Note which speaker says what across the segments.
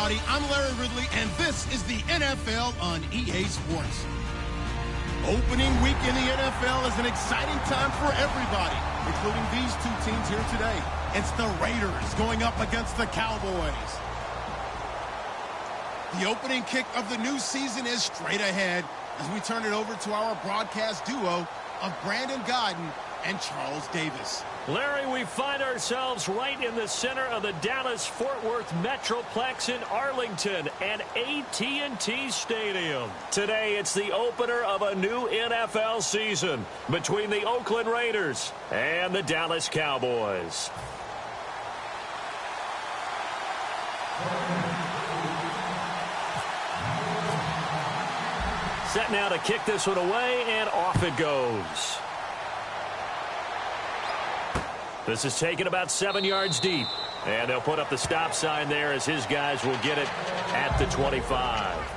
Speaker 1: everybody. I'm Larry Ridley, and this is the NFL on EA Sports. Opening week in the NFL is an exciting time for everybody, including these two teams here today. It's the Raiders going up against the Cowboys. The opening kick of the new season is straight ahead as we turn it over to our broadcast duo of Brandon Godden and Charles Davis.
Speaker 2: Larry, we find ourselves right in the center of the Dallas-Fort Worth Metroplex in Arlington and AT&T Stadium. Today, it's the opener of a new NFL season between the Oakland Raiders and the Dallas Cowboys. Set now to kick this one away, and off it goes. This is taken about 7 yards deep. And they'll put up the stop sign there as his guys will get it at the 25.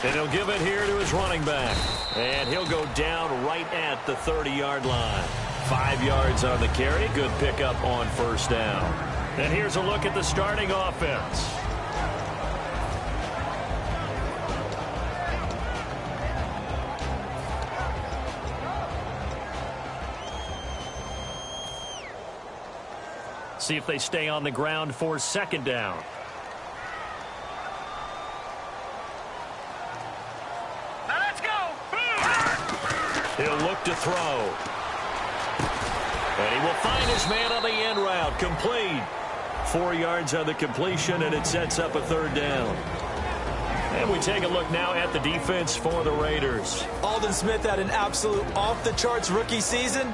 Speaker 2: And he'll give it here to his running back. And he'll go down right at the 30-yard line. 5 yards on the carry. Good pickup on first down. And here's a look at the starting offense. See if they stay on the ground for second down. He'll look to throw. And he will find his man on the end route. Complete. 4 yards on the completion, and it sets up a third down. And we take a look now at the defense for the Raiders.
Speaker 3: Aldon Smith had an absolute off-the-charts rookie season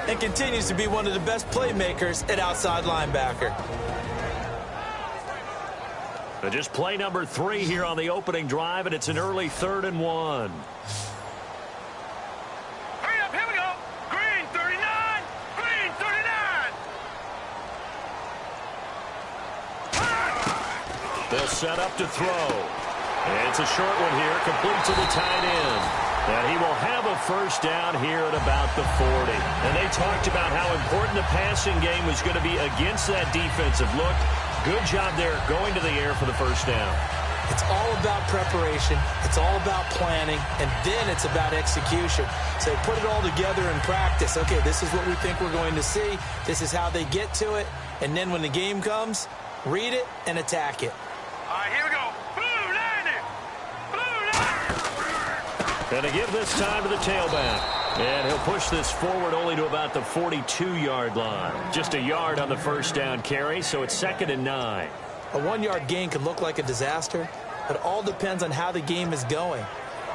Speaker 3: and continues to be one of the best playmakers at outside linebacker.
Speaker 2: Just play number 3 here on the opening drive, and it's an early 3rd and 1. They'll set up to throw. And it's a short one here, complete to the tight end. And he will have a first down here at about the 40. And they talked about how important the passing game was going to be against that defensive look. Good job there going to the air for the first down.
Speaker 3: It's all about preparation. It's all about planning. And then it's about execution. So put it all together in practice. Okay, this is what we think we're going to see. This is how they get to it. And then when the game comes, read it and attack it.
Speaker 4: All right, here we go. Blue line.
Speaker 2: And to give this time to the tailback. And he'll push this forward only to about the 42-yard line. Just a yard on the first down carry, so it's 2nd and 9.
Speaker 3: A 1-yard gain could look like a disaster, but it all depends on how the game is going.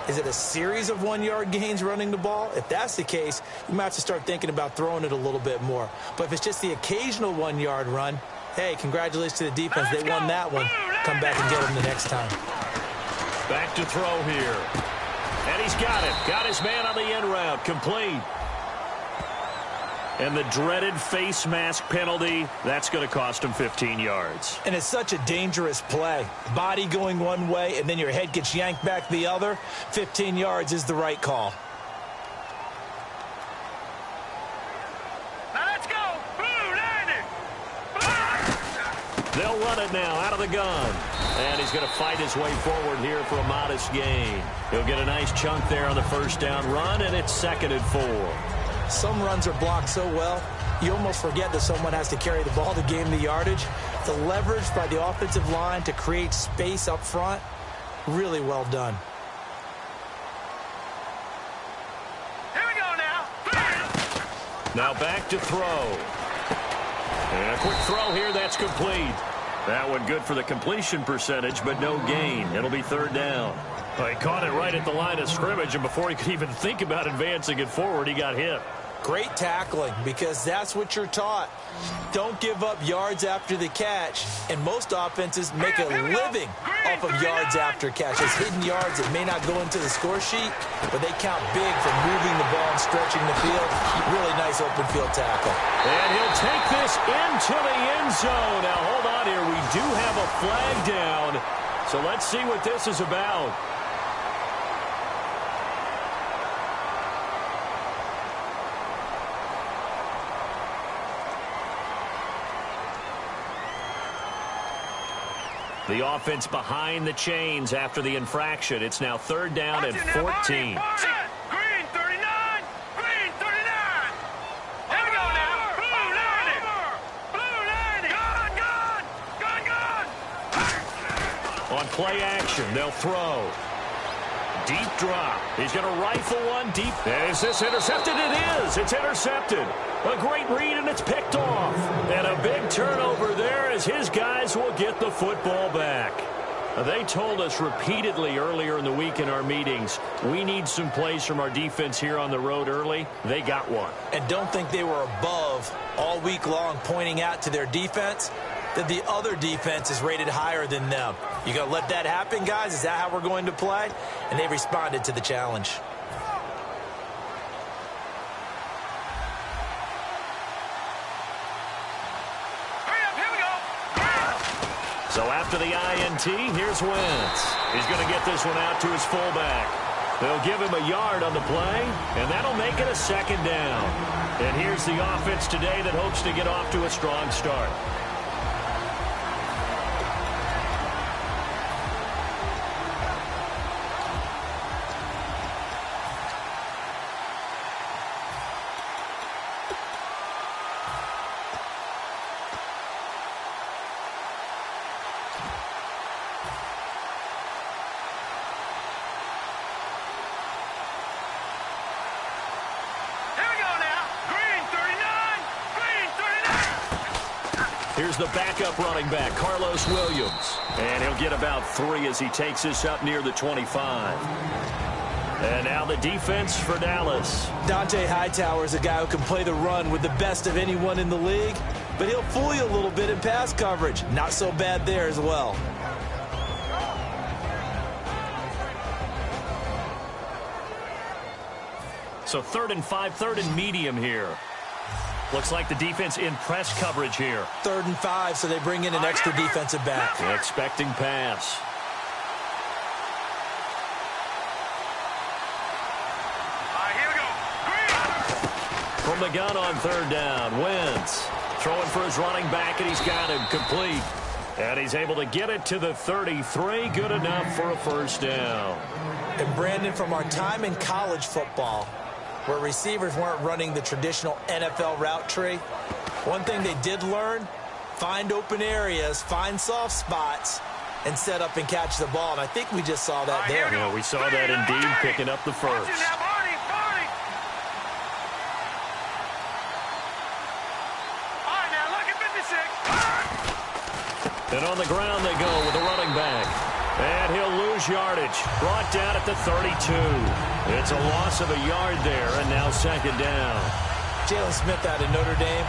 Speaker 3: Is it a series of 1-yard gains running the ball? If that's the case, you might have to start thinking about throwing it a little bit more. But if it's just the occasional 1-yard run, hey, congratulations to the defense. They won that one. Come back and get them the next time.
Speaker 2: Back to throw here. And he's got it. Got his man on the end route. Complete. And the dreaded face mask penalty, that's going to cost him 15 yards.
Speaker 3: And it's such a dangerous play. Body going one way, and then your head gets yanked back the other. 15 yards is the right call.
Speaker 4: Now let's go. Blue line.
Speaker 2: They'll run it now out of the gun. And he's going to fight his way forward here for a modest gain. He'll get a nice chunk there on the first down run, and it's 2nd and 4.
Speaker 3: Some runs are blocked so well, you almost forget that someone has to carry the ball to gain the yardage. The leverage by the offensive line to create space up front, really well done.
Speaker 4: Here we go now.
Speaker 2: Now back to throw. And a quick throw here, that's complete. That one good for the completion percentage, but no gain. It'll be 3rd down. Well, he caught it right at the line of scrimmage, and before he could even think about advancing it forward, he got hit.
Speaker 3: Great tackling, because that's what you're taught. Don't give up yards after the catch, and most offenses make a living off of yards after catch. As hidden yards that may not go into the score sheet, but they count big for moving the ball and stretching the field. Really nice open field tackle.
Speaker 2: And he'll take this into the end zone. Now, hold on here. We do have a flag down, so let's see what this is about. The offense behind the chains after the infraction. It's now 3rd down and 14.
Speaker 4: Green 39. Green 39. Here we go now. Blue line. Blue line. Gun.
Speaker 2: On play action, they'll throw. Deep drop. He's going to rifle one deep. And is this intercepted? It is. It's intercepted. A great read, and it's picked off. And a big turnover there as his guys will get the football back. They told us repeatedly earlier in the week in our meetings, we need some plays from our defense here on the road early. They got one.
Speaker 3: And don't think they were above all week long pointing out to their defense that the other defense is rated higher than them. You going to let that happen, guys? Is that how we're going to play? And they responded to the challenge.
Speaker 2: So after the INT, here's Wentz. He's going to get this one out to his fullback. They'll give him a yard on the play, and that'll make it a 2nd down. And here's the offense today that hopes to get off to a strong start. Here's the backup running back, Carlos Williams. And he'll get about 3 as he takes this up near the 25. And now the defense for Dallas.
Speaker 3: Dante Hightower is a guy who can play the run with the best of anyone in the league, but he'll fool you a little bit in pass coverage. Not so bad there as well.
Speaker 2: So 3rd and 5, 3rd and medium here. Looks like the defense in press coverage here.
Speaker 3: 3rd and 5, so they bring in an extra defensive back.
Speaker 2: Expecting pass.
Speaker 4: Here we go.
Speaker 2: From the gun on 3rd down, Wentz throwing for his running back, and he's got him complete. And he's able to get it to the 33. Good enough for a 1st down.
Speaker 3: And Brandon, from our time in college football, where receivers weren't running the traditional NFL route tree, one thing they did learn, find open areas, find soft spots, and set up and catch the ball. And I think we just saw that there.
Speaker 2: Yeah, we saw that indeed, picking up the 1st. And on the ground they go with the running back. And he'll lose yardage. Brought down at the 32. It's a loss of a yard there, and now 2nd down.
Speaker 3: Jalen Smith out of Notre Dame.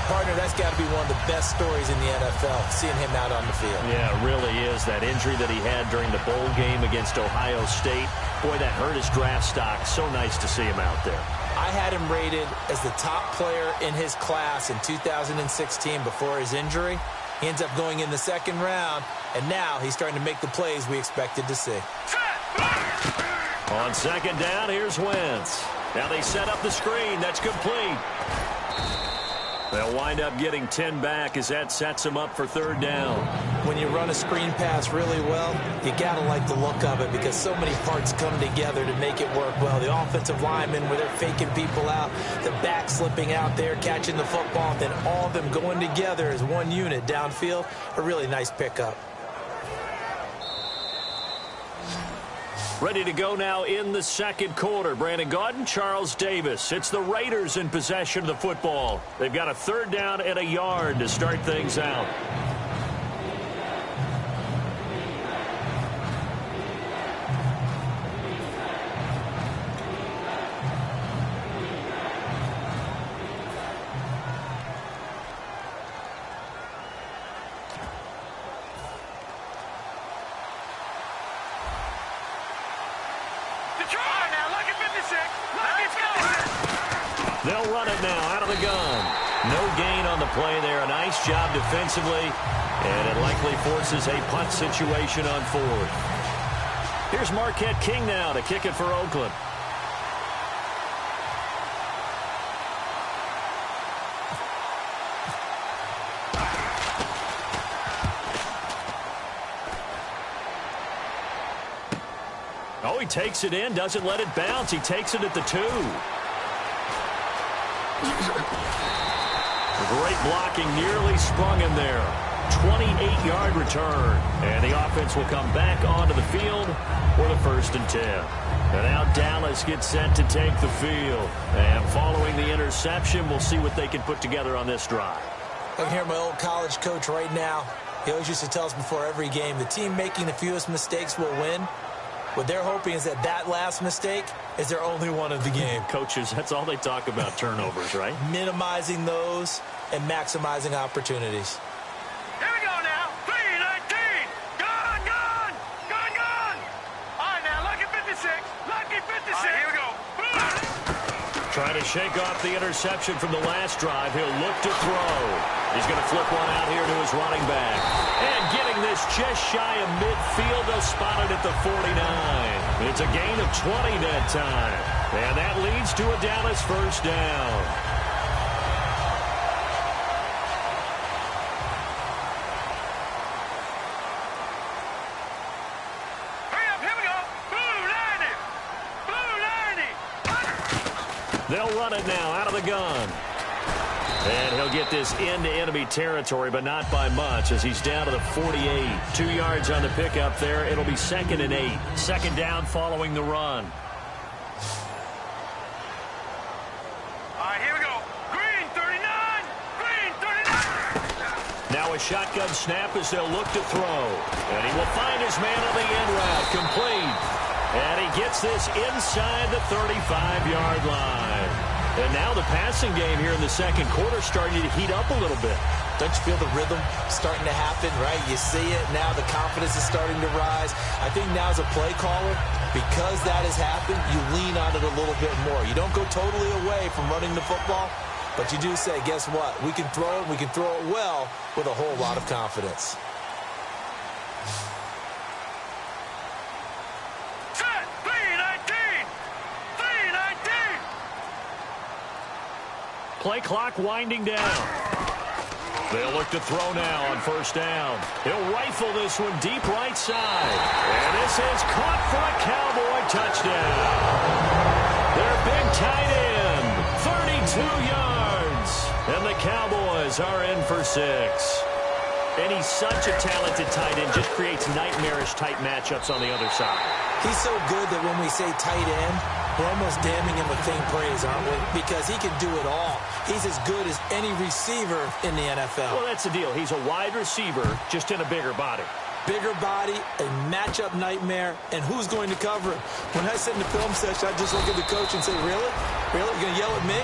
Speaker 3: Partner, that's got to be one of the best stories in the NFL, seeing him out on the field.
Speaker 2: Yeah, it really is. That injury that he had during the bowl game against Ohio State, boy, that hurt his draft stock. So nice to see him out there.
Speaker 3: I had him rated as the top player in his class in 2016 before his injury. He ends up going in the 2nd round, and now he's starting to make the plays we expected to see.
Speaker 2: On 2nd down, here's Wentz. Now they set up the screen. That's complete. They'll wind up getting 10 back as that sets them up for 3rd down.
Speaker 3: When you run a screen pass really well, you got to like the look of it because so many parts come together to make it work well. The offensive linemen, where they're faking people out, the back slipping out there, catching the football, and then all of them going together as one unit downfield. A really nice pickup.
Speaker 2: Ready to go now in the 2nd quarter. Brandon Gaudin, Charles Davis. It's the Raiders in possession of the football. They've got a 3rd down and a yard to start things out. They'll run it now out of the gun. No gain on the play there. A nice job defensively, and it likely forces a punt situation on fourth. Here's Marquette King now to kick it for Oakland. Oh, he takes it in, doesn't let it bounce. He takes it at the 2. Great blocking, nearly sprung him there. 28-yard return. And the offense will come back onto the field for the 1st and 10. And now Dallas gets set to take the field. And following the interception, we'll see what they can put together on this drive.
Speaker 3: I can hear my old college coach right now. He always used to tell us before every game, the team making the fewest mistakes will win. What they're hoping is that last mistake is their only one of the game.
Speaker 2: Coaches, that's all they talk about, turnovers, right?
Speaker 3: Minimizing those and maximizing opportunities.
Speaker 4: Here we go now. 3-19. Gone, gone. Gone, gone. All right, now, lucky 56. Lucky 56. All right, here we go.
Speaker 2: Trying to shake off the interception from the last drive. He'll look to throw. He's going to flip one out here to his running back. And getting this just shy of midfield. They'll spot it at the 49. It's a gain of 20 that time. And that leads to a Dallas 1st down. They'll run it now out of the gun. And he'll get this into enemy territory, but not by much as he's down to the 48. 2 yards on the pickup there. It'll be 2nd and 8. 2nd down following the run.
Speaker 4: All right, here we go. Green 39. Green 39.
Speaker 2: Now a shotgun snap as they'll look to throw. And he will find his man on the end route. Complete. And he gets this inside the 35-yard line. And now the passing game here in the 2nd quarter starting to heat up a little bit.
Speaker 3: Don't you feel the rhythm starting to happen, right? You see it. Now the confidence is starting to rise. I think now as a play caller, because that has happened, you lean on it a little bit more. You don't go totally away from running the football, but you do say, guess what? We can throw it. We can throw it well with a whole lot of confidence.
Speaker 2: Play clock winding down. They'll look to throw now on 1st down. He'll rifle this one deep right side. And this is caught for a Cowboy touchdown. Their big tight end, 32 yards. And the Cowboys are in for 6. And he's such a talented tight end, just creates nightmarish-type matchups on the other side.
Speaker 3: He's so good that when we say tight end, we're almost damning him with faint praise, aren't we? Because he can do it all. He's as good as any receiver in the NFL.
Speaker 2: Well, that's the deal. He's a wide receiver, just in a bigger body.
Speaker 3: Bigger body, a matchup nightmare, and who's going to cover him? When I sit in the film session, I just look at the coach and say, really? Really? You're going to yell at me?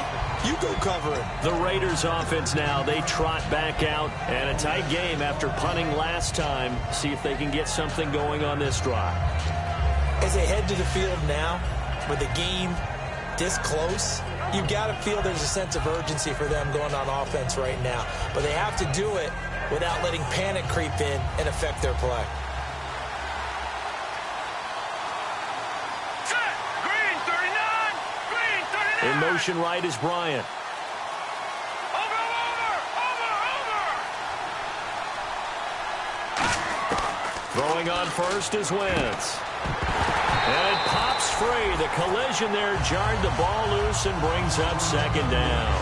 Speaker 3: You go cover him.
Speaker 2: The Raiders offense now, they trot back out, and a tight game after punting last time. See if they can get something going on this drive.
Speaker 3: As they head to the field now, with the game this close, you've got to feel there's a sense of urgency for them going on offense right now. But they have to do it without letting panic creep in and affect their play.
Speaker 4: Set. Green 39. Green 39.
Speaker 2: In motion right is Bryant. Throwing on 1st is Wentz. And it pops free. The collision there jarred the ball loose and brings up 2nd down.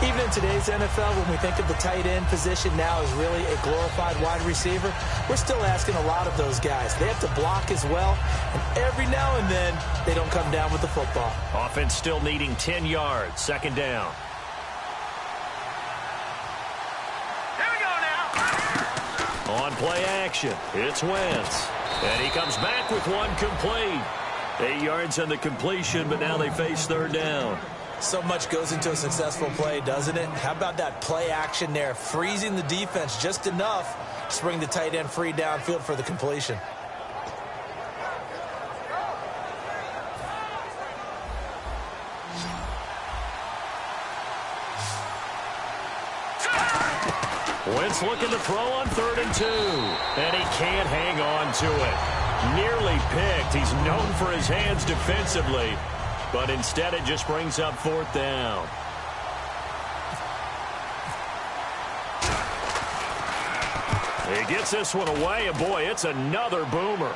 Speaker 3: Even in today's NFL, when we think of the tight end position now as really a glorified wide receiver, we're still asking a lot of those guys. They have to block as well, and every now and then, they don't come down with the football.
Speaker 2: Offense still needing 10 yards. 2nd down.
Speaker 4: Here we go now.
Speaker 2: On play action, it's Wentz. And he comes back with one complete. 8 yards on the completion, but now they face 3rd down.
Speaker 3: So much goes into a successful play, doesn't it? How about that play action there, freezing the defense just enough to bring the tight end free downfield for the completion.
Speaker 2: Wentz looking to throw on 3rd and 2. And he can't hang on to it. Nearly picked. He's known for his hands defensively. But instead it just brings up 4th down. He gets this one away, and boy, it's another boomer.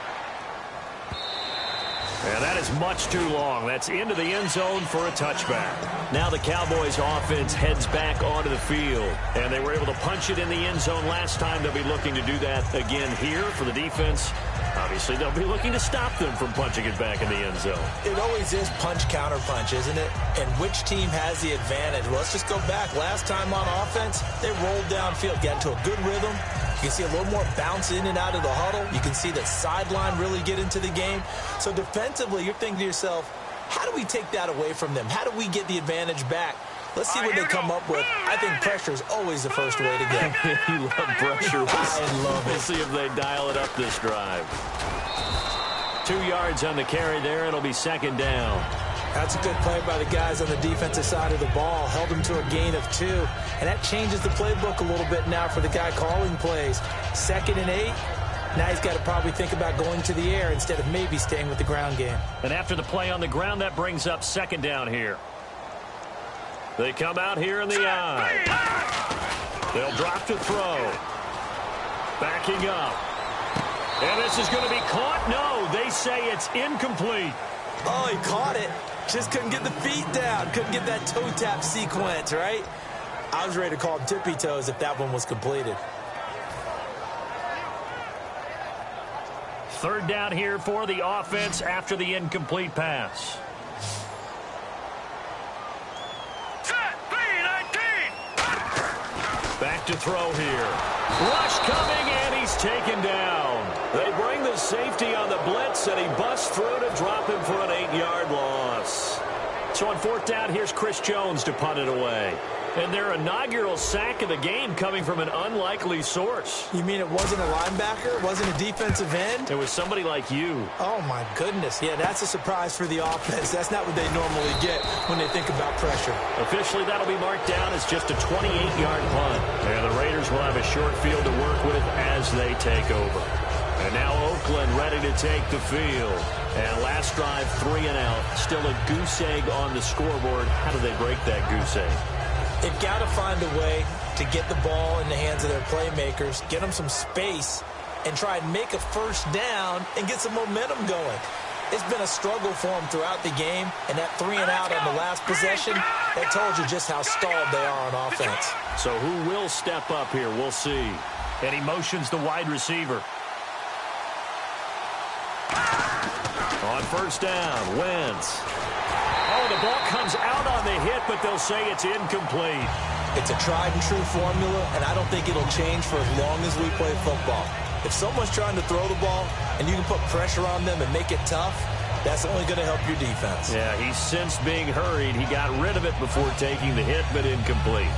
Speaker 2: And that is much too long. That's into the end zone for a touchback. Now the Cowboys offense heads back onto the field. And they were able to punch it in the end zone last time. They'll be looking to do that again here for the defense. Obviously, they'll be looking to stop them from punching it back in the end zone.
Speaker 3: It always is punch-counter-punch, isn't it? And which team has the advantage? Well, let's just go back. Last time on offense, they rolled downfield, got into a good rhythm. You can see a little more bounce in and out of the huddle. You can see the sideline really get into the game. So defensively, you're thinking to yourself, how do we take that away from them? How do we get the advantage back? Let's see what they come up with. I think pressure is always the first way to go.
Speaker 2: You love pressure.
Speaker 3: I love it.
Speaker 2: We'll see if they dial it up this drive. 2 yards on the carry there. It'll be 2nd down.
Speaker 3: That's a good play by the guys on the defensive side of the ball. Held them to a gain of 2. And that changes the playbook a little bit now for the guy calling plays. 2nd and 8. Now he's got to probably think about going to the air instead of maybe staying with the ground game.
Speaker 2: And after the play on the ground, that brings up 2nd down here. They come out here in the eye. They'll drop to throw. Backing up. And this is going to be caught. No, they say it's incomplete.
Speaker 3: Oh, he caught it. Just couldn't get the feet down. Couldn't get that toe tap sequence, right? I was ready to call him tippy toes if that one was completed.
Speaker 2: 3rd down here for the offense after the incomplete pass. Back to throw here. Rush coming, and he's taken down. They bring the safety on the blitz, and he busts through to drop him for an 8-yard loss. So on 4th down, here's Chris Jones to punt it away. And their inaugural sack of the game coming from an unlikely source.
Speaker 3: You mean it wasn't a linebacker? It wasn't a defensive end?
Speaker 2: It was somebody like you.
Speaker 3: Oh, my goodness. Yeah, that's a surprise for the offense. That's not what they normally get when they think about pressure.
Speaker 2: Officially, that'll be marked down as just a 28-yard punt. And the Raiders will have a short field to work with as they take over. And now Oakland ready to take the field. And last drive, 3 and out. Still a goose egg on the scoreboard. How do they break that goose egg?
Speaker 3: They've got to find a way to get the ball in the hands of their playmakers, get them some space, and try and make a 1st down and get some momentum going. It's been a struggle for them throughout the game, and that 3 and out on the last possession, that told you just how stalled they are on offense.
Speaker 2: So who will step up here? We'll see. And he motions the wide receiver. On 1st down, Wentz. Oh, the ball comes out on the hit, but they'll say it's incomplete.
Speaker 3: It's a tried-and-true formula, and I don't think it'll change for as long as we play football. If someone's trying to throw the ball and you can put pressure on them and make it tough, that's only going to help your defense.
Speaker 2: Yeah, he sensed being hurried. He got rid of it before taking the hit, but incomplete.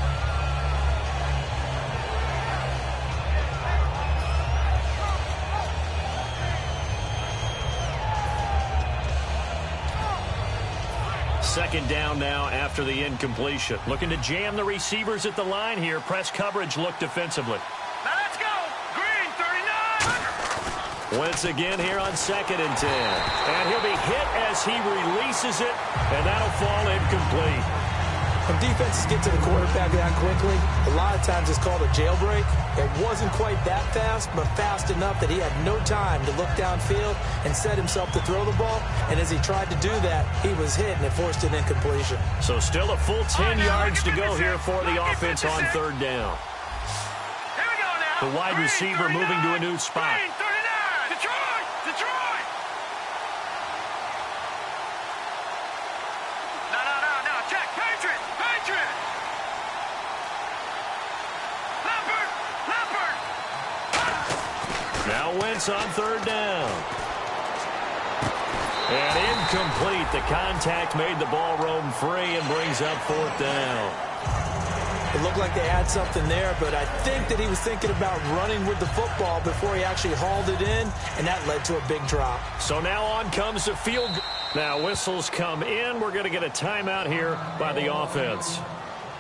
Speaker 2: Second down now after the incompletion. Looking to jam the receivers at the line here. Press coverage look defensively.
Speaker 4: Now let's go. Green, 39.
Speaker 2: Wentz again here on 2nd and 10. And he'll be hit as he releases it, and that'll fall incomplete.
Speaker 3: When defenses get to the quarterback that quickly, a lot of times it's called a jailbreak. It wasn't quite that fast, but fast enough that he had no time to look downfield and set himself to throw the ball. And as he tried to do that, he was hit, and it forced an incompletion.
Speaker 2: So still a full 10 yards to go here for the offense on 3rd down.
Speaker 4: Here we go now.
Speaker 2: The wide receiver moving to a new spot.
Speaker 4: Green, 39. Detroit. No. Check. Patriot. Leopard.
Speaker 2: Now Wentz on 3rd down. And incomplete. The contact made the ball roam free and brings up 4th down.
Speaker 3: It looked like they had something there, but I think that he was thinking about running with the football before he actually hauled it in, and that led to a big drop.
Speaker 2: So now on comes the field. Now whistles come in. We're going to get a timeout here by the offense.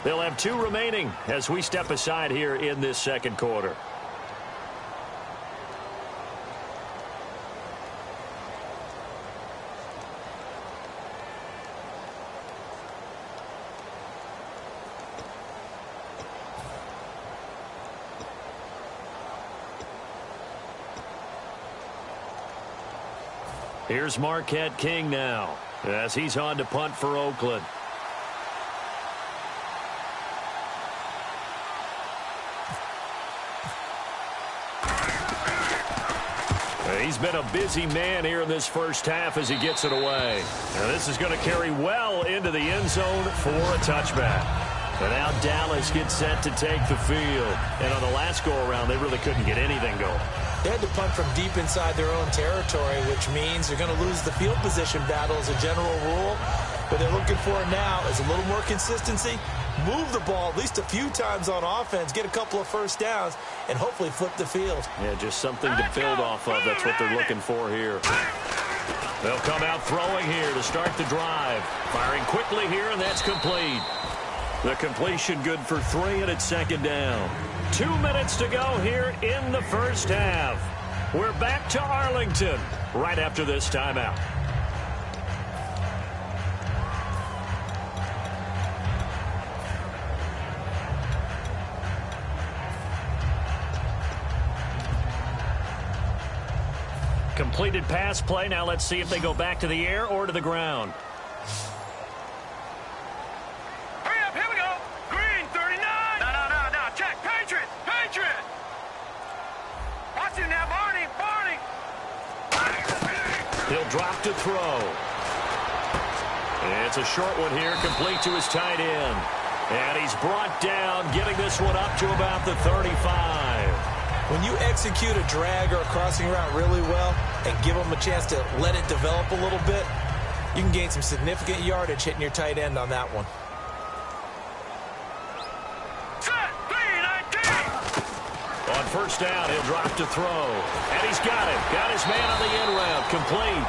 Speaker 2: They'll have 2 remaining as we step aside here in this second quarter. Here's Marquette King now as he's on to punt for Oakland. He's been a busy man here in this first half as he gets it away. Now this is going to carry well into the end zone for a touchback. And now Dallas gets set to take the field. And on the last go-around, they really couldn't get anything going.
Speaker 3: They had to punt from deep inside their own territory, which means they're going to lose the field position battle as a general rule. What they're looking for now is a little more consistency, move the ball at least a few times on offense, get a couple of first downs, and hopefully flip the field.
Speaker 2: Yeah, just something to build off of. That's what they're looking for here. They'll come out throwing here to start the drive. Firing quickly here, and that's complete. The completion good for 3, and it's second down. 2 minutes to go here in the first half. We're back to Arlington right after this timeout. Completed pass play. Now let's see if they go back to the air or to the ground.
Speaker 4: Hurry up, here we go. Green, 39. No. Check. Patriot. Watch him now, Barney.
Speaker 2: He'll drop to throw. It's a short one here, complete to his tight end. And he's brought down, getting this one up to about the 35.
Speaker 3: When you execute a drag or a crossing route really well and give them a chance to let it develop a little bit, you can gain some significant yardage hitting your tight end on that one.
Speaker 4: Set, 3-19.
Speaker 2: On first down, he'll drop to throw. And he's got it. Got his man on the end route. Complete.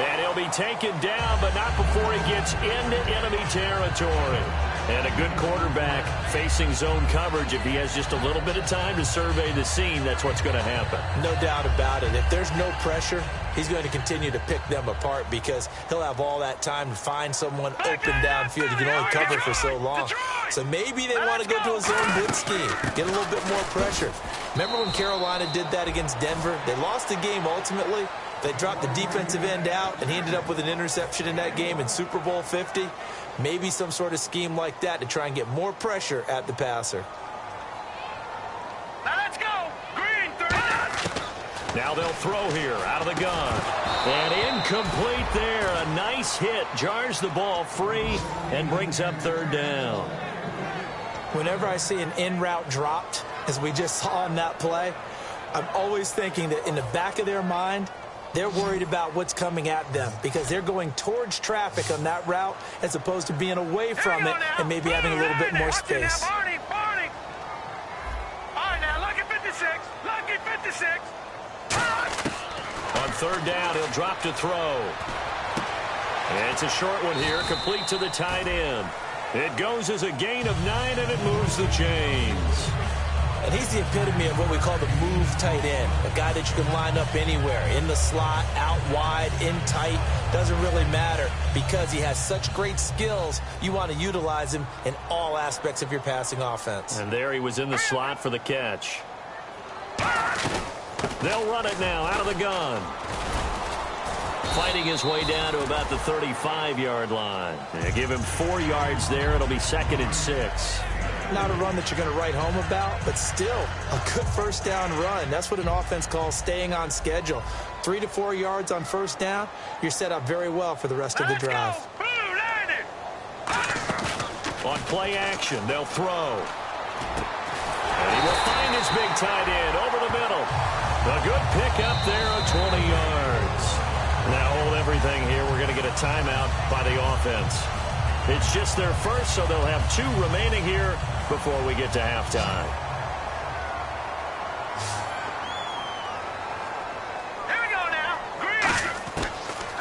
Speaker 2: And he'll be taken down, but not before he gets into enemy territory. And a good quarterback facing zone coverage. If he has just a little bit of time to survey the scene, that's what's going to happen.
Speaker 3: No doubt about it. If there's no pressure, he's going to continue to pick them apart because he'll have all that time to find someone open downfield. You can only cover for so long. So maybe they want to go to a zone blitz scheme, get a little bit more pressure. Remember when Carolina did that against Denver? They lost the game ultimately. They dropped the defensive end out, and he ended up with an interception in that game in Super Bowl 50. Maybe some sort of scheme like that to try and get more pressure at the passer.
Speaker 4: Now let's go. Green, 39.
Speaker 2: Now they'll throw here out of the gun. And incomplete there. A nice hit. Jars the ball free and brings up third down.
Speaker 3: Whenever I see an in-route dropped, as we just saw in that play, I'm always thinking that in the back of their mind, they're worried about what's coming at them because they're going towards traffic on that route as opposed to being away from it and maybe having a little bit more space.
Speaker 4: Barney. All right, now, lucky 56.
Speaker 2: On third down, he'll drop to throw. And it's a short one here, complete to the tight end. It goes as a gain of 9, and it moves the chains.
Speaker 3: And he's the epitome of what we call the move tight end, a guy that you can line up anywhere, in the slot, out wide, in tight, doesn't really matter because he has such great skills. You want to utilize him in all aspects of your passing offense.
Speaker 2: And there he was in the slot for the catch. They'll run it now out of the gun. Fighting his way down to about the 35-yard line. They give him 4 yards there. It'll be 2nd and 6.
Speaker 3: Not a run that you're going to write home about, but still a good first down run. That's what an offense calls staying on schedule. 3 to 4 yards on first down, you're set up very well for the rest of the drive.
Speaker 2: On play action, they'll throw. And he will find his big tight end over the middle. A good pick up there of 20 yards. Now hold everything here. We're going to get a timeout by the offense. It's just their first, so they'll have 2 remaining here before we get to halftime.
Speaker 4: Here we go now. Green.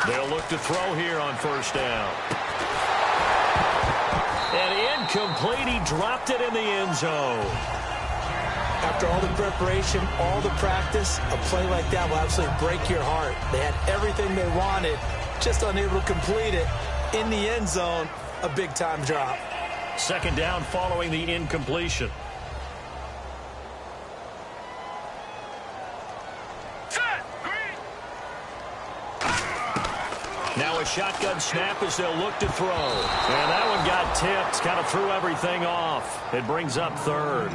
Speaker 2: They'll look to throw here on first down. And incomplete. He dropped it in the end zone.
Speaker 3: After all the preparation, all the practice, a play like that will absolutely break your heart. They had everything they wanted, just unable to complete it. In the end zone, a big-time drop.
Speaker 2: Second down following the incompletion. Now a shotgun snap as they'll look to throw. And that one got tipped, kind of threw everything off. It brings up third.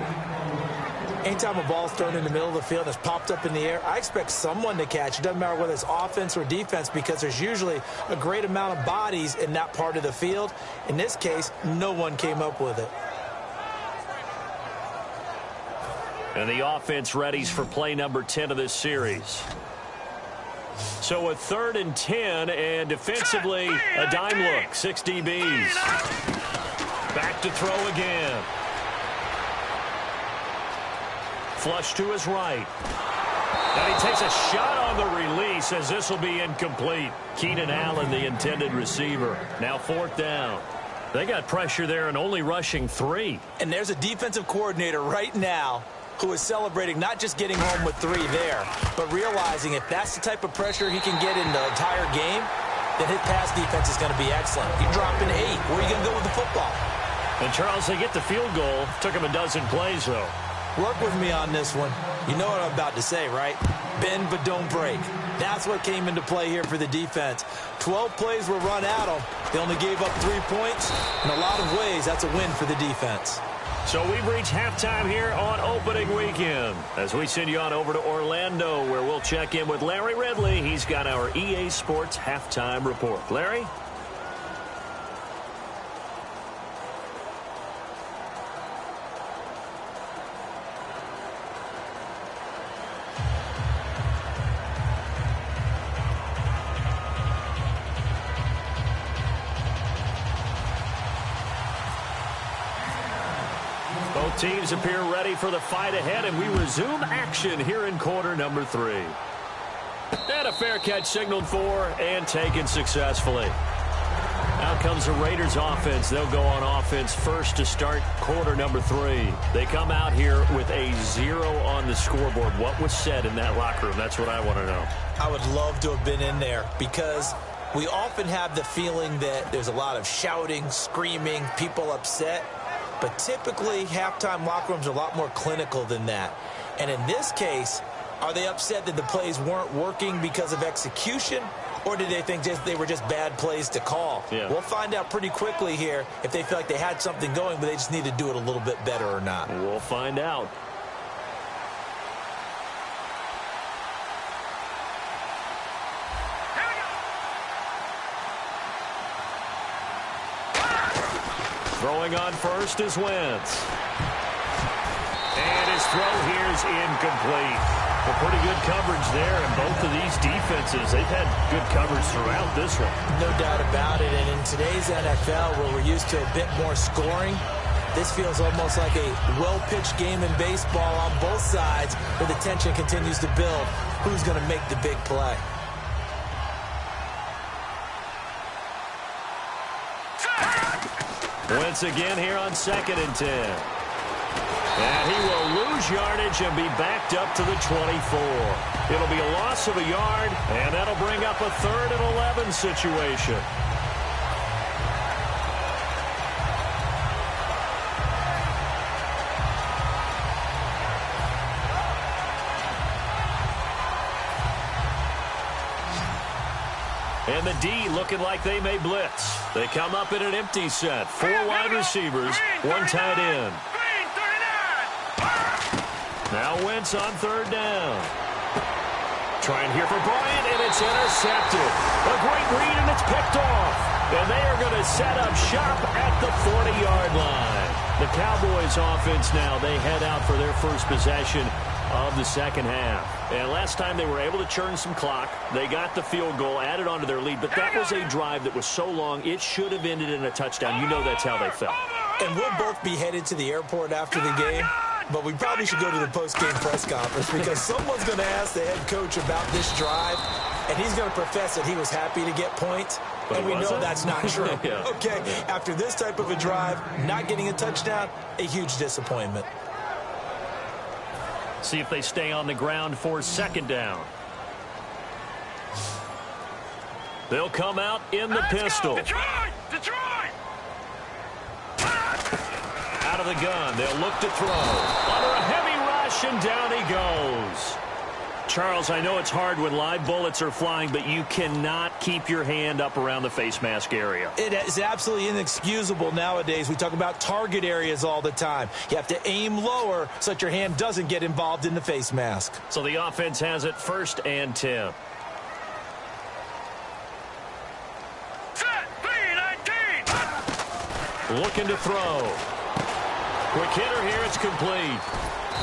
Speaker 3: Anytime a ball's thrown in the middle of the field and it's popped up in the air, I expect someone to catch. It doesn't matter whether it's offense or defense because there's usually a great amount of bodies in that part of the field. In this case, no one came up with it.
Speaker 2: And the offense readies for play number 10 of this series. So a 3rd and 10, and defensively, a dime look. 6 DBs. Back to throw again. Flush to his right. And he takes a shot on the release as this will be incomplete. Keenan Allen, the intended receiver. Now 4th down. They got pressure there and only rushing 3.
Speaker 3: And there's a defensive coordinator right now who is celebrating not just getting home with 3 there, but realizing if that's the type of pressure he can get in the entire game, then his pass defense is going to be excellent. You're dropping 8. Where are you going to go with the football?
Speaker 2: And, Charles, they get the field goal. Took him a dozen plays, though.
Speaker 3: Work with me on this one. You know what I'm about to say, right? Bend but don't break. That's what came into play here for the defense. 12 plays were run at them. They only gave up 3 points. In a lot of ways, that's a win for the defense.
Speaker 2: So we've reached halftime here on opening weekend as we send you on over to Orlando where we'll check in with Larry Ridley. He's got our EA Sports halftime report. Larry? Both teams appear ready for the fight ahead, and we resume action here in quarter number 3. And a fair catch signaled for and taken successfully. Out comes the Raiders offense. They'll go on offense first to start quarter number 3. They come out here with a 0 on the scoreboard. What was said in that locker room? That's what I want to know.
Speaker 3: I would love to have been in there because we often have the feeling that there's a lot of shouting, screaming, people upset. But typically, halftime locker rooms are a lot more clinical than that. And in this case, are they upset that the plays weren't working because of execution? Or did they think they were just bad plays to call?
Speaker 2: Yeah.
Speaker 3: We'll find out pretty quickly here if they feel like they had something going, but they just need to do it a little bit better or not.
Speaker 2: We'll find out. Throwing on first is Wentz. And his throw here is incomplete. Well, pretty good coverage there, and both of these defenses, they've had good coverage throughout this one.
Speaker 3: No doubt about it, and in today's NFL, where we're used to a bit more scoring, this feels almost like a well-pitched game in baseball on both sides, where the tension continues to build. Who's going to make the big play?
Speaker 2: Wentz again here on 2nd and 10. And he will lose yardage and be backed up to the 24. It'll be a loss of a yard, and that'll bring up a 3rd and 11 situation. And the D looking like they may blitz. They come up in an empty set. 4 wide receivers, 1 tight end. Now Wentz on 3rd down. Trying here for Bryant, and it's intercepted. A great read, and it's picked off. And they are going to set up shop at the 40-yard line. The Cowboys offense now, they head out for their first possession of the second half. And last time they were able to churn some clock. They got the field goal, added on to their lead, but that was a drive that was so long, it should have ended in a touchdown. You know that's how they felt.
Speaker 3: And we'll both be headed to the airport after the game, but we probably should go to the post-game press conference because someone's going to ask the head coach about this drive. And he's going to profess that he was happy to get points,
Speaker 2: but
Speaker 3: and we know that's not true.
Speaker 2: Yeah.
Speaker 3: Okay, after this type of a drive, not getting a touchdown, a huge disappointment.
Speaker 2: See if they stay on the ground for second down. They'll come out in the pistol.
Speaker 4: Detroit! Detroit!
Speaker 2: Out of the gun, they'll look to throw. Under a heavy rush, and down he goes. Charles, I know it's hard when live bullets are flying, but you cannot keep your hand up around the face mask area.
Speaker 3: It is absolutely inexcusable nowadays. We talk about target areas all the time. You have to aim lower so that your hand doesn't get involved in the face mask.
Speaker 2: So the offense has it 1st and 10.
Speaker 4: Set! 3-19!
Speaker 2: Looking to throw. Quick hitter here, it's complete.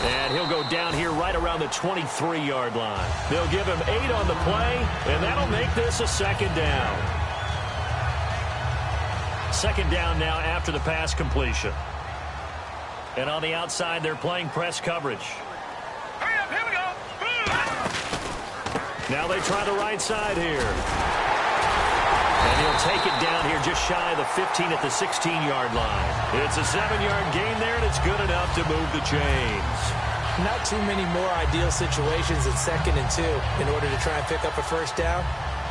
Speaker 2: And he'll go down here right around the 23-yard line. They'll give him 8 on the play, and that'll make this a second down. Second down now after the pass completion. And on the outside, they're playing press coverage.
Speaker 4: Hurry up, here we go!
Speaker 2: Now they try the right side here. And he'll take it down here just shy of the 15 at the 16-yard line. It's a 7-yard gain there, and it's good enough to move the chains.
Speaker 3: Not too many more ideal situations at 2nd and 2 in order to try and pick up a first down.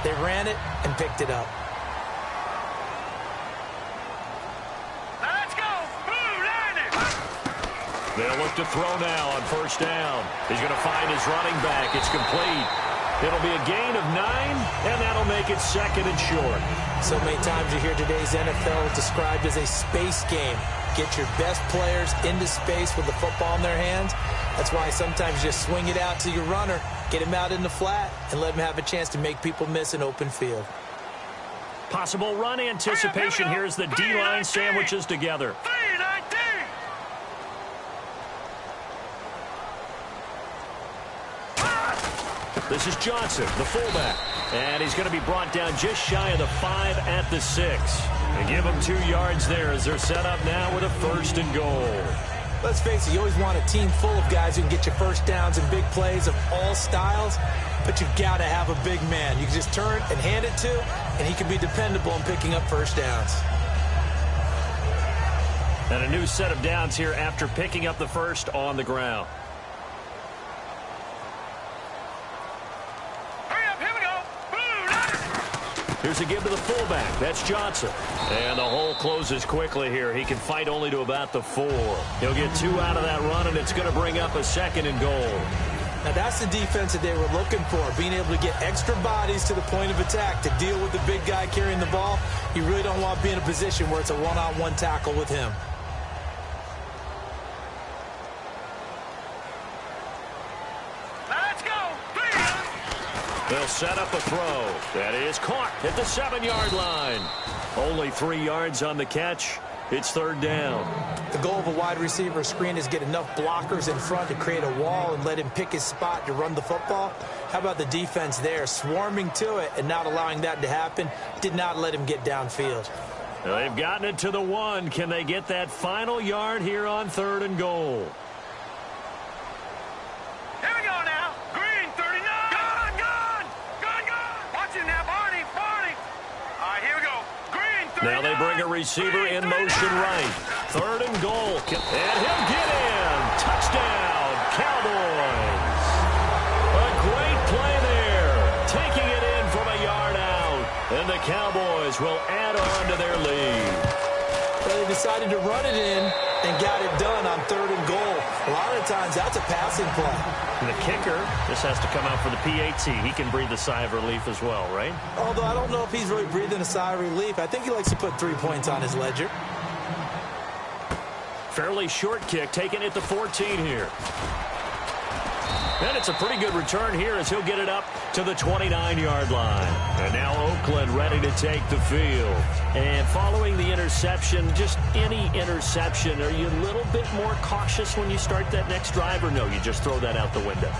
Speaker 3: They ran it and picked it up.
Speaker 4: Let's go!
Speaker 2: They'll look to throw now on first down. He's going to find his running back. It's complete. It'll be a gain of 9, and that'll make it 2nd and short.
Speaker 3: So many times you hear today's NFL described as a space game. Get your best players into space with the football in their hands. That's why sometimes you just swing it out to your runner, get him out in the flat, and let him have a chance to make people miss an open field.
Speaker 2: Possible run anticipation here as the D-line sandwiches together.
Speaker 4: 3-19!
Speaker 2: This is Johnson, the fullback. And he's going to be brought down just shy of the 5 at the 6. And give him 2 yards there as they're set up now with a 1st and goal.
Speaker 3: Let's face it, you always want a team full of guys who can get you first downs and big plays of all styles, but you've got to have a big man. You can just turn and hand it to, and he can be dependable in picking up first downs.
Speaker 2: And a new set of downs here after picking up the first on the ground. Here's a give to the fullback. That's Johnson. And the hole closes quickly here. He can fight only to about the 4. He'll get 2 out of that run, and it's going to bring up a 2nd and goal.
Speaker 3: Now, that's the defense that they were looking for, being able to get extra bodies to the point of attack to deal with the big guy carrying the ball. You really don't want to be in a position where it's a one-on-one tackle with him.
Speaker 2: They'll set up a throw. That is caught at the 7-yard line. Only 3 yards on the catch. It's 3rd down.
Speaker 3: The goal of a wide receiver screen is get enough blockers in front to create a wall and let him pick his spot to run the football. How about the defense there, swarming to it and not allowing that to happen? Did not let him get downfield.
Speaker 2: Well, they've gotten it to the 1. Can they get that final yard here on 3rd and goal?
Speaker 4: Here we go now. Green, 39. Gone, gone. Gone, gone. Watch it now, Barney, Barney. All right, here we go. Green, 39.
Speaker 2: Now they bring a receiver in motion right. 3rd and goal. And he'll get in. Touchdown, Cowboys. A great play there. Taking it in from a yard out. And the Cowboys will add on to their lead.
Speaker 3: Well, they decided to run it in and got it done on 3rd and goal. A lot of times that's a passing play.
Speaker 2: And the kicker, this has to come out for the PAT. He can breathe a sigh of relief as well, right?
Speaker 3: Although I don't know if he's really breathing a sigh of relief. I think he likes to put 3 points on his ledger.
Speaker 2: Fairly short kick, taken at the 14 here. And it's a pretty good return here as he'll get it up to the 29-yard line. And now Oakland ready to take the field. And following the interception, just any interception, are you a little bit more cautious when you start that next drive, or no, you just throw that out the window?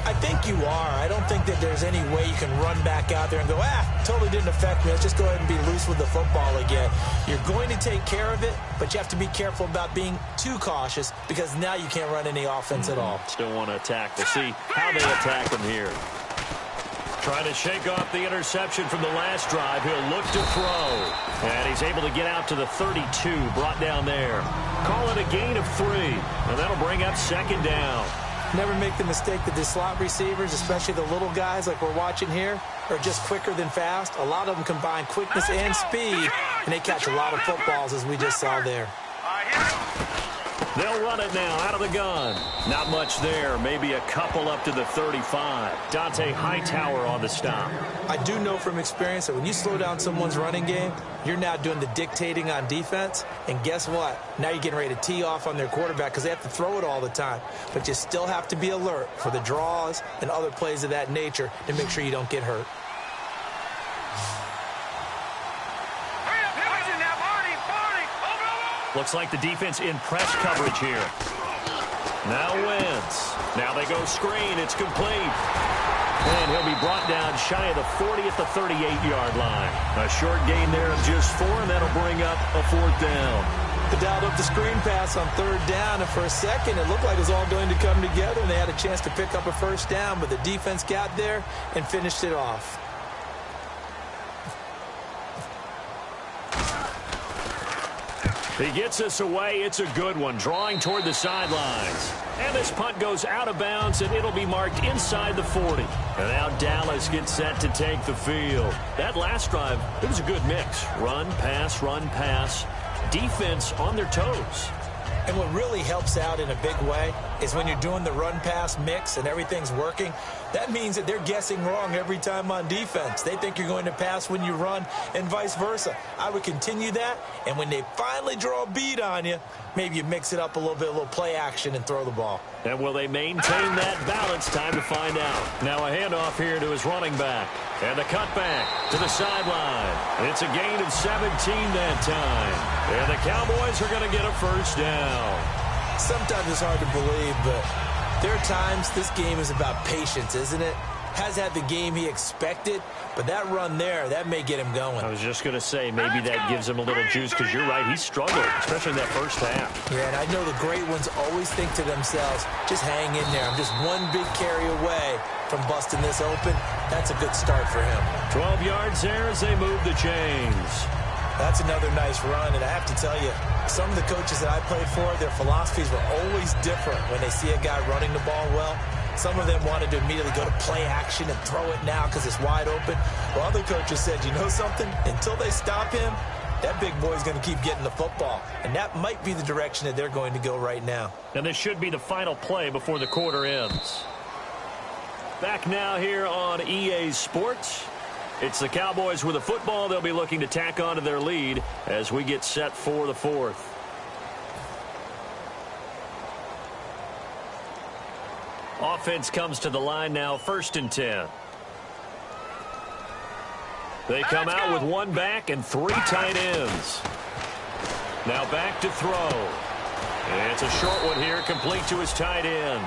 Speaker 3: I think you are. I don't think that there's any way you can run back out there and go, totally didn't affect me. Let's just go ahead and be loose with the football again. You're going to take care of it, but you have to be careful about being too cautious because now you can't run any offense at all.
Speaker 2: Still want to attack. We'll see how they attack them here. Trying to shake off the interception from the last drive. He'll look to throw. And he's able to get out to the 32, brought down there. Call it a gain of 3, and that'll bring up second down.
Speaker 3: Never make the mistake that the slot receivers, especially the little guys like we're watching here, are just quicker than fast. A lot of them combine quickness and speed, and they catch a lot of footballs, as we just saw there.
Speaker 2: They'll run it now out of the gun. Not much there. Maybe a couple up to the 35. Dante Hightower on the stop.
Speaker 3: I do know from experience that when you slow down someone's running game, you're now doing the dictating on defense. And guess what? Now you're getting ready to tee off on their quarterback because they have to throw it all the time. But you still have to be alert for the draws and other plays of that nature to make sure you don't get hurt.
Speaker 2: Looks like the defense in press coverage here. Now Wentz. Now they go screen. It's complete. And he'll be brought down shy of the 40 at the 38-yard line. A short gain there of just 4, and that'll bring up a 4th down.
Speaker 3: They dialed up the screen pass on 3rd down, and for a second it looked like it was all going to come together, and they had a chance to pick up a 1st down, but the defense got there and finished it off.
Speaker 2: He gets us away. It's a good one, drawing toward the sidelines. And this punt goes out of bounds, and it'll be marked inside the 40. And now Dallas gets set to take the field. That last drive, it was a good mix. Run, pass, defense on their toes.
Speaker 3: And what really helps out in a big way is when you're doing the run-pass mix and everything's working, that means that they're guessing wrong every time on defense. They think you're going to pass when you run and vice versa. I would continue that, and when they finally draw a beat on you, maybe you mix it up a little bit, a little play action and throw the ball.
Speaker 2: And will they maintain that balance? Time to find out. Now a handoff here to his running back. And the cutback to the sideline. It's a gain of 17 that time. And the Cowboys are going to get a 1st down.
Speaker 3: Sometimes it's hard to believe, but there are times this game is about patience, isn't it? Has had the game he expected, but that run there, that may get him going.
Speaker 2: I was just going to say, maybe that gives him a little juice, because you're right, he struggled, especially in that first half.
Speaker 3: Yeah, and I know the great ones always think to themselves, just hang in there. I'm just one big carry away from busting this open. That's a good start for him.
Speaker 2: 12 yards there as they move the chains.
Speaker 3: That's another nice run, and I have to tell you, some of the coaches that I played for, their philosophies were always different when they see a guy running the ball well. Some of them wanted to immediately go to play action and throw it now because it's wide open. Well, other coaches said, you know something? Until they stop him, that big boy's going to keep getting the football. And that might be the direction that they're going to go right now.
Speaker 2: And this should be the final play before the quarter ends. Back now here on EA Sports. It's the Cowboys with the football. They'll be looking to tack on to their lead as we get set for the 4th. Offense comes to the line now, 1st and 10. They come out with 1 back and 3 tight ends. Now back to throw. And it's a short one here, complete to his tight end.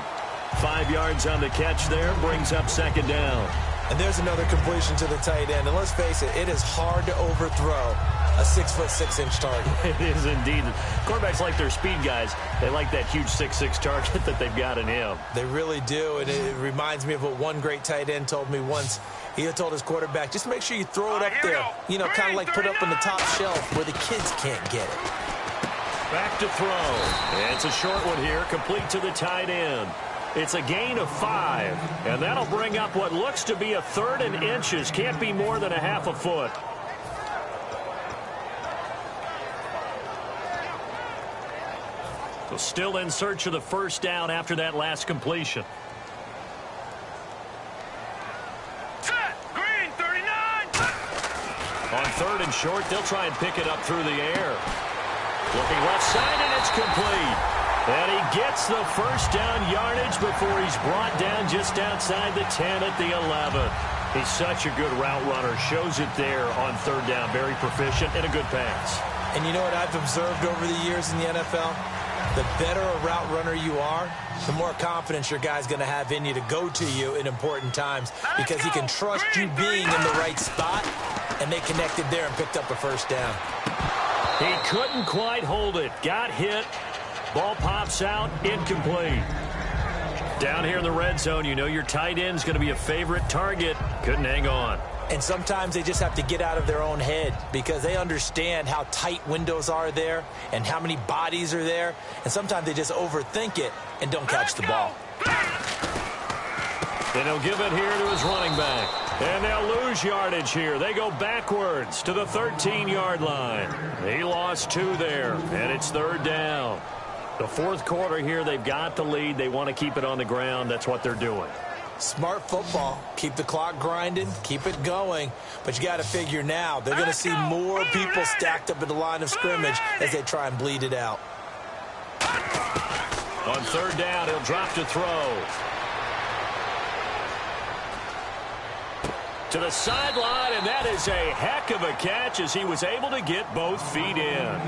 Speaker 2: 5 yards on the catch there, brings up 2nd down.
Speaker 3: And there's another completion to the tight end. And let's face it, it is hard to overthrow a 6'6" target.
Speaker 2: It is indeed. Quarterbacks like their speed guys. They like that huge 6'6" target that they've got in him.
Speaker 3: They really do, and it reminds me of what one great tight end told me once. He had told his quarterback, just make sure you throw it up there. You know, kind of like put up on the top shelf where the kids can't get it.
Speaker 2: Back to throw. And it's a short one here, complete to the tight end. It's a gain of 5, and that'll bring up what looks to be a 3rd and inches. Can't be more than a half a foot. So still in search of the 1st down after that last completion.
Speaker 4: Set. Green, 39.
Speaker 2: On 3rd and short, they'll try and pick it up through the air. Looking left side, and it's complete. And he gets the 1st down yardage before he's brought down just outside the 10 at the 11. He's such a good route runner. Shows it there on 3rd down. Very proficient and a good pass.
Speaker 3: And you know what I've observed over the years in the NFL? The better a route runner you are, the more confidence your guy's going to have in you to go to you in important times because he can trust you being in the right spot, and they connected there and picked up a 1st down.
Speaker 2: He couldn't quite hold it. Got hit. Ball pops out, incomplete. Down here in the red zone, you know your tight end's going to be a favorite target. Couldn't hang on.
Speaker 3: And sometimes they just have to get out of their own head because they understand how tight windows are there and how many bodies are there. And sometimes they just overthink it and don't catch the ball.
Speaker 2: Then he'll give it here to his running back. And they'll lose yardage here. They go backwards to the 13-yard line. He lost 2 there, and it's 3rd down. The fourth quarter here, they've got the lead. They want to keep it on the ground. That's what they're doing.
Speaker 3: Smart football. Keep the clock grinding. Keep it going. But you got to figure now they're going to see more people stacked up at the line of scrimmage as they try and bleed it out.
Speaker 2: On 3rd down, he'll drop to throw. To the sideline, and that is a heck of a catch as he was able to get both feet in.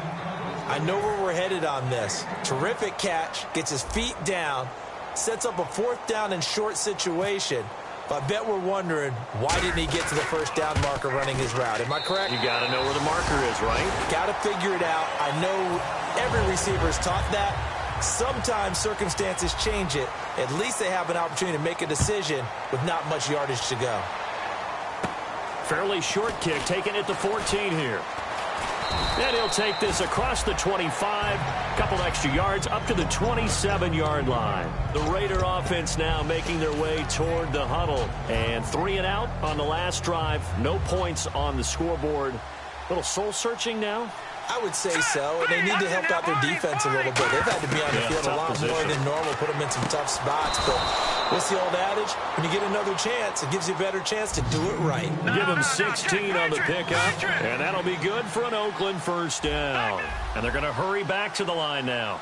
Speaker 3: I know where we're headed on this. Terrific catch, gets his feet down, sets up a 4th down and short situation. But I bet we're wondering, why didn't he get to the 1st down marker running his route? Am I correct?
Speaker 2: You got to know where the marker is, right?
Speaker 3: Got to figure it out. I know every receiver is taught that. Sometimes circumstances change it. At least they have an opportunity to make a decision with not much yardage to go.
Speaker 2: Fairly short kick, taking it to 14 here. And he'll take this across the 25, couple extra yards up to the 27-yard line. The Raider offense now making their way toward the huddle. And 3 and out on the last drive. No points on the scoreboard. Little soul-searching now.
Speaker 3: I would say so, and they need to help out their defense a little bit. They've had to be on the field a lot more than normal, put them in some tough spots. But what's the old adage? When you get another chance, it gives you a better chance to do it right.
Speaker 2: Give them 16 on the pickup, and that'll be good for an Oakland 1st down. And they're going to hurry back to the line now.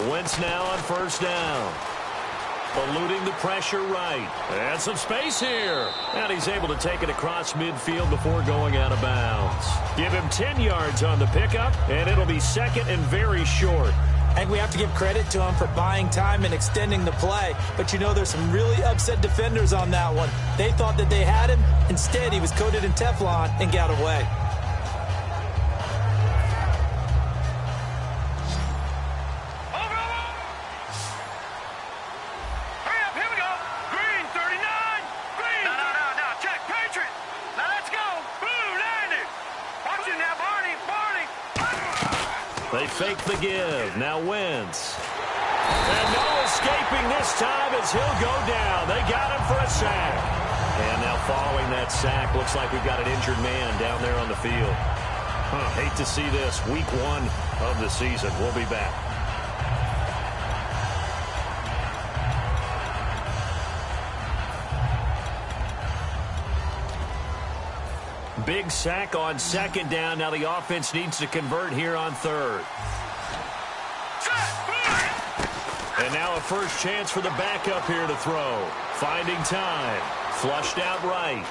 Speaker 2: Wentz now on 1st down. Eluding the pressure right. And some space here. And he's able to take it across midfield before going out of bounds. Give him 10 yards on the pickup, and it'll be 2nd and very short.
Speaker 3: And we have to give credit to him for buying time and extending the play. But you know there's some really upset defenders on that one. They thought that they had him. Instead, he was coated in Teflon and got away.
Speaker 2: They fake the give. Now Wentz. And no escaping this time as he'll go down. They got him for a sack. And now following that sack, looks like we've got an injured man down there on the field. Hate to see this. Week 1 of the season. We'll be back. Big sack on 2nd down. Now the offense needs to convert here on 3rd. And now a first chance for the backup here to throw. Finding time. Flushed out right.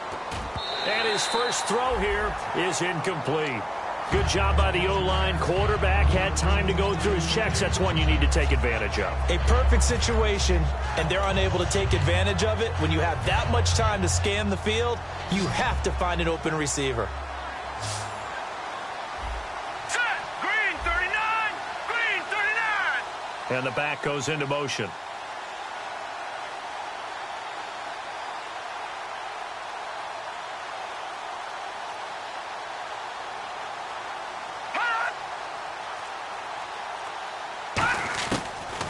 Speaker 2: And his first throw here is incomplete. Good job by the O-line. Quarterback had time to go through his checks. That's one you need to take advantage of.
Speaker 3: A perfect situation, and they're unable to take advantage of it. When you have that much time to scan the field, you have to find an open receiver.
Speaker 4: Set! Green 39! Green 39!
Speaker 2: And the back goes into motion.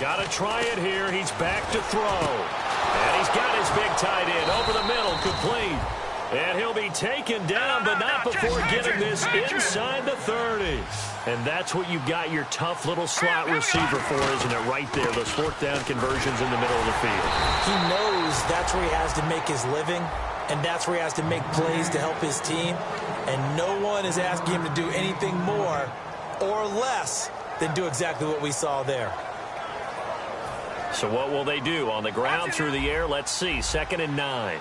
Speaker 2: Got to try it here. He's back to throw. And he's got his big tight end over the middle, complete. And he'll be taken down, but not before getting this inside the 30. And that's what you've got your tough little slot receiver for, isn't it? Right there, those 4th down conversions in the middle of the field.
Speaker 3: He knows that's where he has to make his living, and that's where he has to make plays to help his team. And no one is asking him to do anything more or less than do exactly what we saw there.
Speaker 2: So what will they do? On the ground, through the air, let's see. 2nd and 9.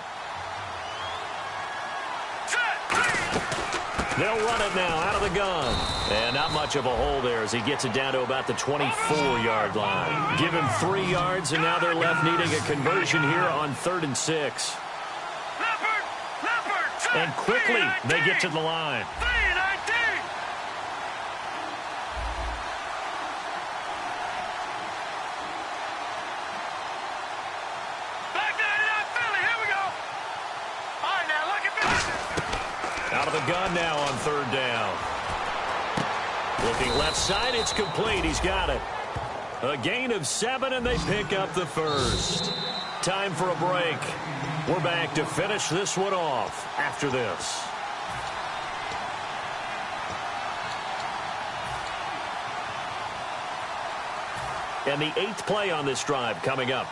Speaker 2: They'll run it now out of the gun. And not much of a hole there as he gets it down to about the 24-yard line. Give him 3 yards, and now they're left needing a conversion here on 3rd and 6. And quickly, they get to the line. gun now on third down. Looking left side, it's complete. He's got it. A gain of 7, and they pick up the first. Time for a break. We're back to finish this one off after this. And the 8th play on this drive coming up.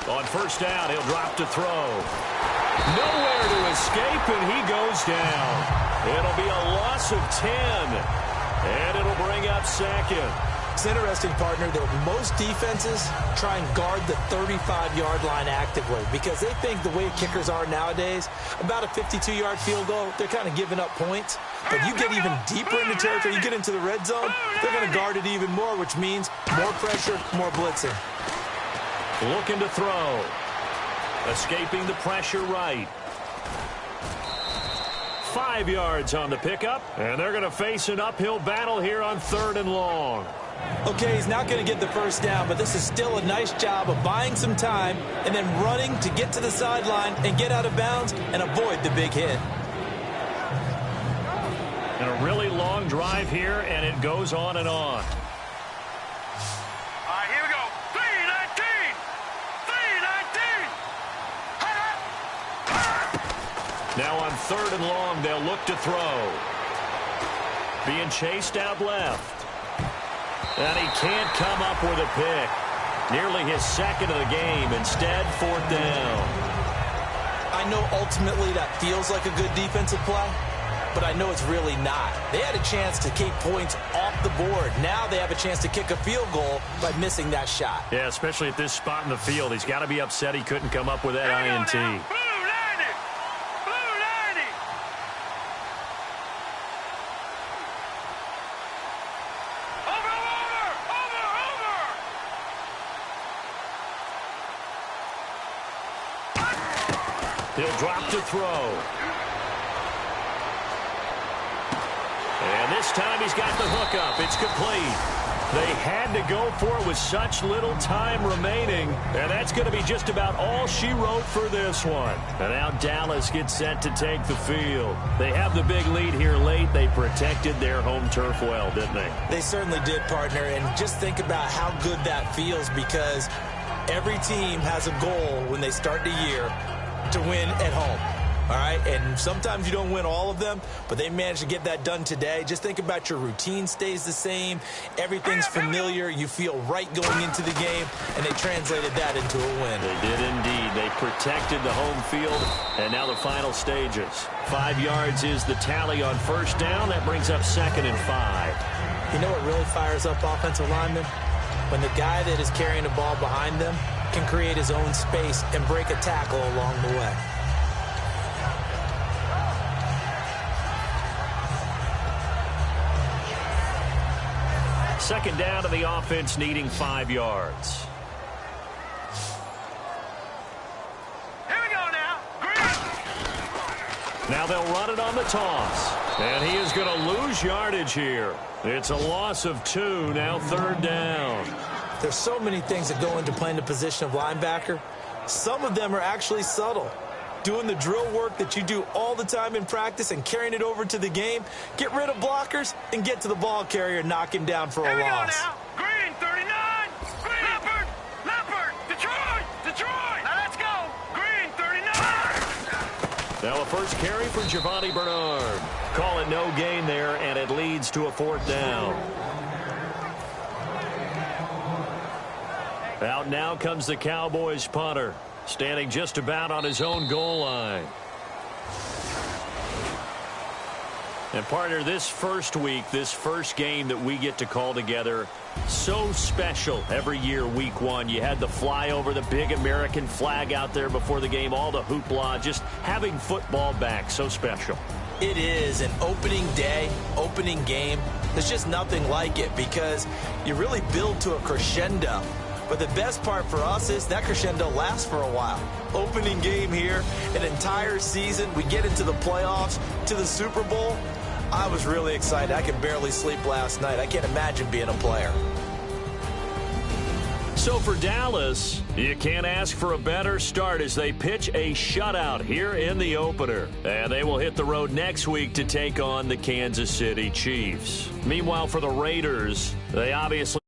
Speaker 2: On first down, he'll drop to throw. Nowhere to escape, and he goes down. It'll be a loss of 10, and it'll bring up second.
Speaker 3: It's interesting, partner, that most defenses try and guard the 35-yard line actively because they think the way kickers are nowadays, about a 52-yard field goal, they're kind of giving up points. But you get even deeper into territory, you get into the red zone, they're going to guard it even more, which means more pressure, more blitzing.
Speaker 2: Looking to throw. Escaping the pressure right. 5 yards on the pickup, and they're going to face an uphill battle here on 3rd and long.
Speaker 3: Okay, he's not going to get the first down, but this is still a nice job of buying some time and then running to get to the sideline and get out of bounds and avoid the big hit.
Speaker 2: And a really long drive here, and it goes on and on.
Speaker 4: Here we go. 3-19. 3-19.
Speaker 2: Now on 3rd and long, they'll look to throw. Being chased out left. And he can't come up with a pick. Nearly his 2nd of the game. Instead, 4th down.
Speaker 3: I know ultimately that feels like a good defensive play, but I know it's really not. They had a chance to keep points off the board. Now they have a chance to kick a field goal by missing that shot.
Speaker 2: Yeah, especially at this spot in the field. He's got to be upset he couldn't come up with that INT. He'll drop to throw. And this time he's got the hook up. It's complete. They had to go for it with such little time remaining. And that's going to be just about all she wrote for this one. And now Dallas gets set to take the field. They have the big lead here late. They protected their home turf well, didn't they?
Speaker 3: They certainly did, partner. And just think about how good that feels because every team has a goal when they start the year to win at home, all right? And sometimes you don't win all of them, but they managed to get that done today. Just think about your routine stays the same. Everything's familiar. You feel right going into the game, and they translated that into a win.
Speaker 2: They did indeed. They protected the home field, and now the final stages. 5 yards is the tally on first down. That brings up 2nd and 5.
Speaker 3: You know what really fires up offensive linemen? When the guy that is carrying the ball behind them can create his own space and break a tackle along the way.
Speaker 2: Second down to the offense needing 5 yards.
Speaker 4: Here we go now.
Speaker 2: Now they'll run it on the toss. And he is going to lose yardage here. It's a loss of 2, now 3rd down.
Speaker 3: There's so many things that go into playing the position of linebacker. Some of them are actually subtle. Doing the drill work that you do all the time in practice and carrying it over to the game. Get rid of blockers and get to the ball carrier and knock him down for a loss.
Speaker 4: Here we go now. Green, 39. Green. Leopard. Detroit. Now let's go. Green, 39.
Speaker 2: Now a first carry for Giovanni Bernard. Call it no gain there, and it leads to a 4th down. Out now comes the Cowboys punter, standing just about on his own goal line. And partner, this first week, this first game that we get to call together, so special every year, week 1. You had the flyover, the big American flag out there before the game, all the hoopla, just having football back, so special.
Speaker 3: It is an opening day, opening game. There's just nothing like it because you really build to a crescendo. But the best part for us is that crescendo lasts for a while. Opening game here, an entire season. We get into the playoffs, to the Super Bowl. I was really excited. I could barely sleep last night. I can't imagine being a player.
Speaker 2: So for Dallas, you can't ask for a better start as they pitch a shutout here in the opener. And they will hit the road next week to take on the Kansas City Chiefs. Meanwhile, for the Raiders, they obviously